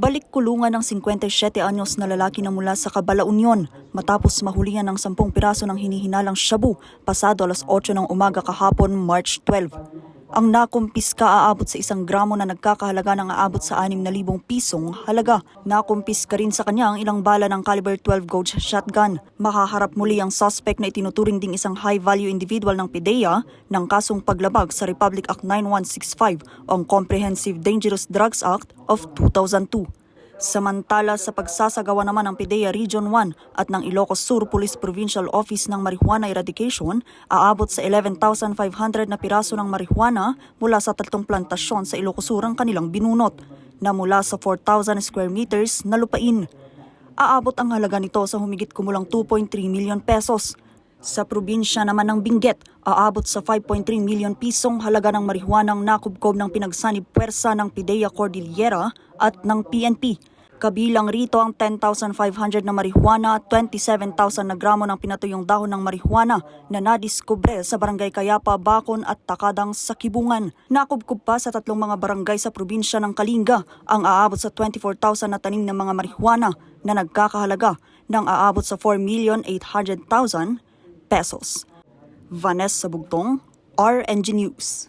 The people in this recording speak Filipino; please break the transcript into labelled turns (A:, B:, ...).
A: Balik kulungan ng 57 anyos na lalaki na mula sa Cabala Union matapos mahulihan ng 10 piraso ng hinihinalang shabu pasado alas 8 ng umaga kahapon March 12. Ang nakumpiska aabot sa 1 gramo na nagkakahalaga ng aabot sa 6,000 pisong halaga. Nakumpiska rin sa kanya ang ilang bala ng caliber 12 gauge shotgun. Makaharap muli ang suspect na itinuturing ding isang high-value individual ng PDEA ng kasong paglabag sa Republic Act 9165 o ang Comprehensive Dangerous Drugs Act of 2002. Samantala sa pagsasagawa naman ng PDEA Region 1 at ng Ilocos Sur Police Provincial Office ng Marijuana Eradication, aabot sa 11,500 na piraso ng marijuana mula sa 3 plantasyon sa Ilocos Sur ang kanilang binunot, na mula sa 4,000 square meters na lupain. Aabot ang halaga nito sa humigit kumulang 2.3 million pesos. Sa probinsya naman ng Benguet, aabot sa 5.3 million pisong halaga ng marihuanang nakubkob ng pinagsanib puwersa ng PDEA Cordillera at ng PNP. Kabilang rito ang 10,500 na marihuana, 27,000 na gramo ng pinatuyong dahon ng marihuana na nadiskubre sa Barangay Kayapa, Bacon at Takadang sa Kibungan. Nakubkob pa sa 3 mga barangay sa probinsya ng Kalinga ang aabot sa 24,000 na tanim ng mga marihuana na nagkakahalaga ng aabot sa 4,800,000 pesos. Vanessa Bugtong, RNG News.